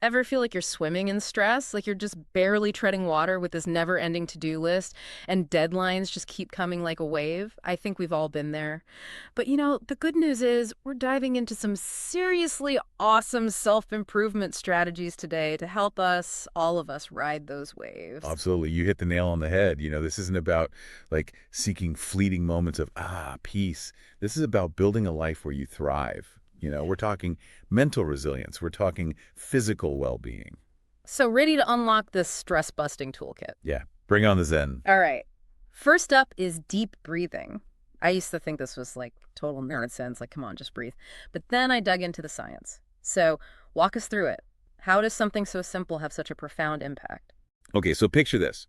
Ever feel like you're swimming in stress? Like you're just barely treading water with this never-ending to-do list and deadlines just keep coming like a wave? I think we've all been there. But the good news is we're diving into some seriously awesome self-improvement strategies today to help us, all of us, ride those waves. Absolutely. You hit the nail on the head. This isn't about like seeking fleeting moments of, peace. This is about building a life where you thrive. We're talking mental resilience. We're talking physical well-being. So ready to unlock this stress-busting toolkit. Yeah. Bring on the Zen. All right. First up is deep breathing. I used to think this was like total nonsense, like, come on, just breathe. But then I dug into the science. So walk us through it. How does something so simple have such a profound impact? Okay, so picture this.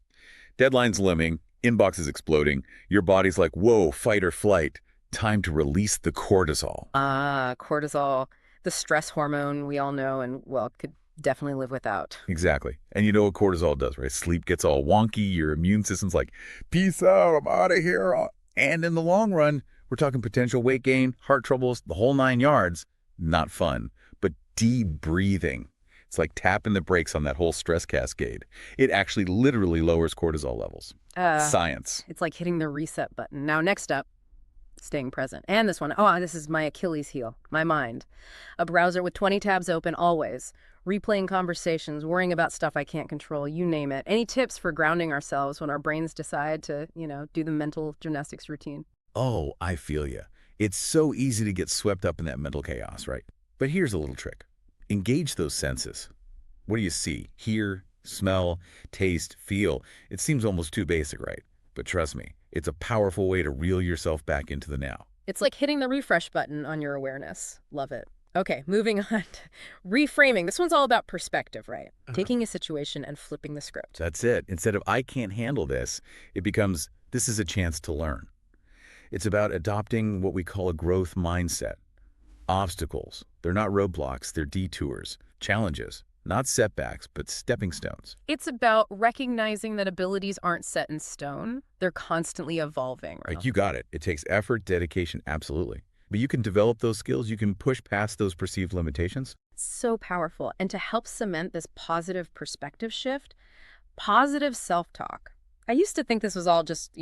Deadline's looming, inbox is exploding, your body's like, whoa, fight or flight. Time to release the cortisol. Ah, cortisol, the stress hormone we all know and, well, could definitely live without. Exactly. And you know what cortisol does, right? Sleep gets all wonky, your immune system's like, peace out, I'm out of here. And in the long run, we're talking potential weight gain, heart troubles, the whole 9 yards. Not fun, but deep breathing. It's like tapping the brakes on that whole stress cascade. It actually literally lowers cortisol levels. Science. It's like hitting the reset button. Now, next up, staying present. And this one, oh, this is my Achilles heel, my mind. A browser with 20 tabs open always. Replaying conversations, worrying about stuff I can't control, you name it. Any tips for grounding ourselves when our brains decide to, do the mental gymnastics routine? Oh, I feel you. It's so easy to get swept up in that mental chaos, right? But here's a little trick. Engage those senses. What do you see? Hear, smell, taste, feel. It seems almost too basic, right? But trust me, it's a powerful way to reel yourself back into the now. It's like hitting the refresh button on your awareness. Love it. Okay, moving on. Reframing. This one's all about perspective, right? Taking a situation and flipping the script. That's it. Instead of I can't handle this, it becomes this is a chance to learn. It's about adopting what we call a growth mindset. Obstacles, they're not roadblocks, they're detours, challenges, not setbacks, but stepping stones. It's about recognizing that abilities aren't set in stone. They're constantly evolving. Right, you got it. It takes effort, dedication, absolutely. But you can develop those skills, you can push past those perceived limitations. So powerful. And to help cement this positive perspective shift, positive self-talk. I used to think this was all just,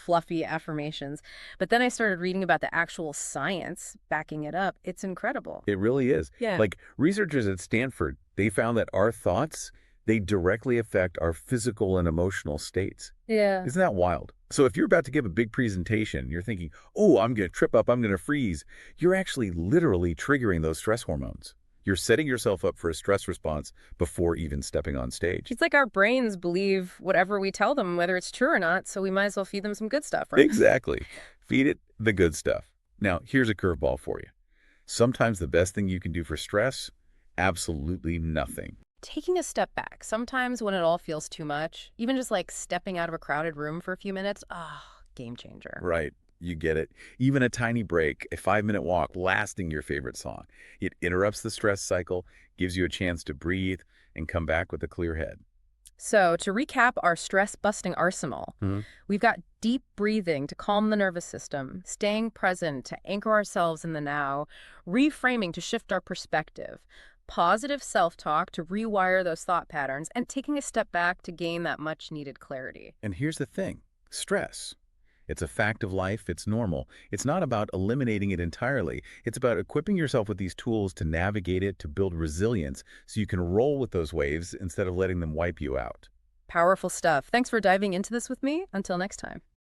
fluffy affirmations, but then I started reading about the actual science backing it up. It's incredible. It really is. Yeah. Like researchers at Stanford, they found that our thoughts, they directly affect our physical and emotional states. Yeah. Isn't that wild? So if you're about to give a big presentation, you're thinking, oh, I'm going to trip up, I'm going to freeze. You're actually literally triggering those stress hormones. You're setting yourself up for a stress response before even stepping on stage. It's like our brains believe whatever we tell them, whether it's true or not, so we might as well feed them some good stuff, right? Exactly. Feed it the good stuff. Now, here's a curveball for you. Sometimes the best thing you can do for stress, absolutely nothing. Taking a step back, sometimes when it all feels too much, even just like stepping out of a crowded room for a few minutes, game changer. Right. You get it. Even a tiny break, a 5-minute walk, blasting your favorite song. It interrupts the stress cycle, gives you a chance to breathe, and come back with a clear head. So to recap our stress-busting arsenal, we've got deep breathing to calm the nervous system, staying present to anchor ourselves in the now, reframing to shift our perspective, positive self-talk to rewire those thought patterns, and taking a step back to gain that much-needed clarity. And here's the thing. Stress. It's a fact of life. It's normal. It's not about eliminating it entirely. It's about equipping yourself with these tools to navigate it, to build resilience, so you can roll with those waves instead of letting them wipe you out. Powerful stuff. Thanks for diving into this with me. Until next time.